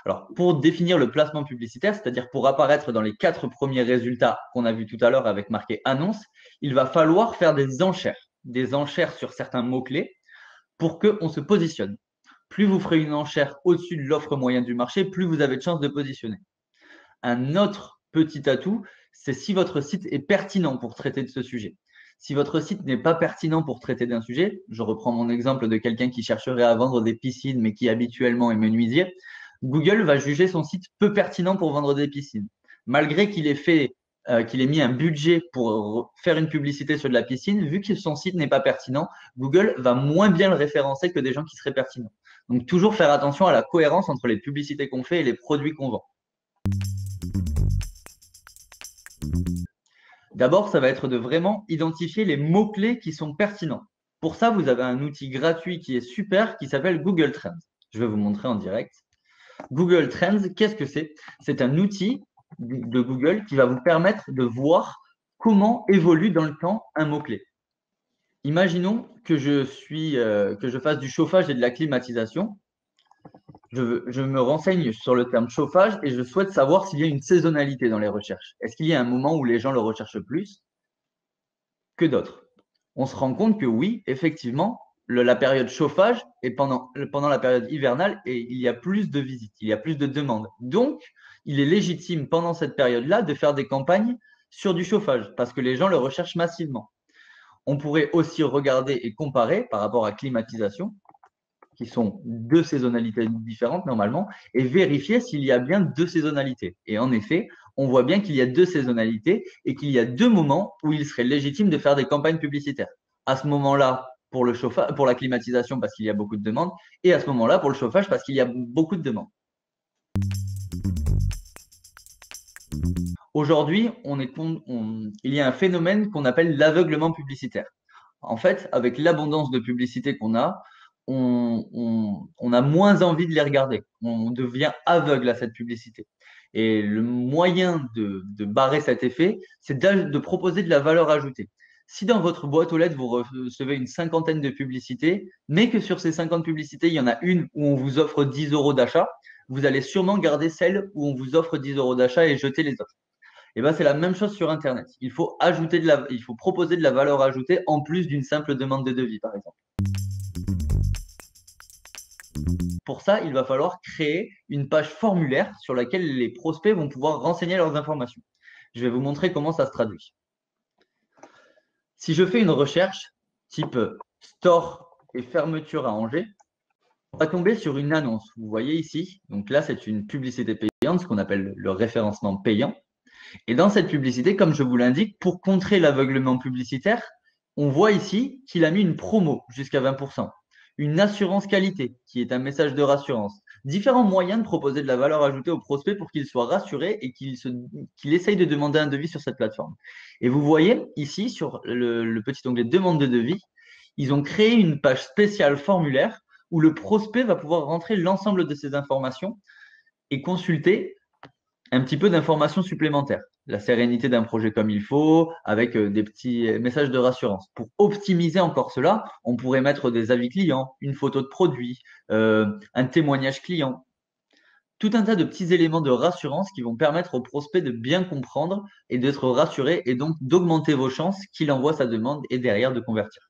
Alors, pour définir le placement publicitaire, c'est-à-dire pour apparaître dans les 4 premiers résultats qu'on a vus tout à l'heure avec marqué annonce, il va falloir faire des enchères sur certains mots-clés pour qu'on se positionne. Plus vous ferez une enchère au-dessus de l'offre moyenne du marché, plus vous avez de chances de positionner. Un autre petit atout, c'est si votre site est pertinent pour traiter de ce sujet. Si votre site n'est pas pertinent pour traiter d'un sujet, je reprends mon exemple de quelqu'un qui chercherait à vendre des piscines mais qui habituellement est menuisier, Google va juger son site peu pertinent pour vendre des piscines. Malgré qu'il ait mis un budget pour faire une publicité sur de la piscine, vu que son site n'est pas pertinent, Google va moins bien le référencer que des gens qui seraient pertinents. Donc toujours faire attention à la cohérence entre les publicités qu'on fait et les produits qu'on vend. D'abord, ça va être de vraiment identifier les mots-clés qui sont pertinents. Pour ça, vous avez un outil gratuit qui est super qui s'appelle Google Trends. Je vais vous montrer en direct. Google Trends, qu'est-ce que c'est? C'est un outil de Google qui va vous permettre de voir comment évolue dans le temps un mot-clé. Imaginons que je fasse du chauffage et de la climatisation. Je me renseigne sur le terme chauffage et je souhaite savoir s'il y a une saisonnalité dans les recherches. Est-ce qu'il y a un moment où les gens le recherchent plus que d'autres? On se rend compte que oui, effectivement, la période chauffage est pendant la période hivernale et il y a plus de visites, il y a plus de demandes. Donc, il est légitime pendant cette période-là de faire des campagnes sur du chauffage parce que les gens le recherchent massivement. On pourrait aussi regarder et comparer par rapport à climatisation, qui sont 2 saisonnalités différentes normalement, et vérifier s'il y a bien 2 saisonnalités. Et en effet, on voit bien qu'il y a 2 saisonnalités et qu'il y a 2 moments où il serait légitime de faire des campagnes publicitaires. À ce moment-là, pour le chauffage, pour la climatisation parce qu'il y a beaucoup de demandes, et à ce moment-là pour le chauffage parce qu'il y a beaucoup de demandes. Aujourd'hui, il y a un phénomène qu'on appelle l'aveuglement publicitaire. En fait, avec l'abondance de publicités qu'on a, on a moins envie de les regarder. On devient aveugle à cette publicité. Et le moyen de barrer cet effet, c'est de proposer de la valeur ajoutée. Si dans votre boîte aux lettres, vous recevez une cinquantaine de publicités, mais que sur ces 50 publicités, il y en a une où on vous offre 10 euros d'achat, vous allez sûrement garder celle où on vous offre 10 euros d'achat et jeter les autres. Et ben, c'est la même chose sur Internet. Il faut proposer de la valeur ajoutée en plus d'une simple demande de devis, par exemple. Pour ça, il va falloir créer une page formulaire sur laquelle les prospects vont pouvoir renseigner leurs informations. Je vais vous montrer comment ça se traduit. Si je fais une recherche type store et fermeture à Angers, on va tomber sur une annonce. Vous voyez ici, donc là, c'est une publicité payante, ce qu'on appelle le référencement payant. Et dans cette publicité, comme je vous l'indique, pour contrer l'aveuglement publicitaire, on voit ici qu'il a mis une promo jusqu'à 20%, une assurance qualité qui est un message de rassurance, différents moyens de proposer de la valeur ajoutée au prospect pour qu'il soit rassuré et qu'il essaye de demander un devis sur cette plateforme. Et vous voyez ici sur le petit onglet demande de devis, ils ont créé une page spéciale formulaire où le prospect va pouvoir rentrer l'ensemble de ces informations et consulter un petit peu d'informations supplémentaires. La sérénité d'un projet comme il faut, avec des petits messages de rassurance. Pour optimiser encore cela, on pourrait mettre des avis clients, une photo de produit, un témoignage client. Tout un tas de petits éléments de rassurance qui vont permettre au prospect de bien comprendre et d'être rassuré et donc d'augmenter vos chances qu'il envoie sa demande et derrière de convertir.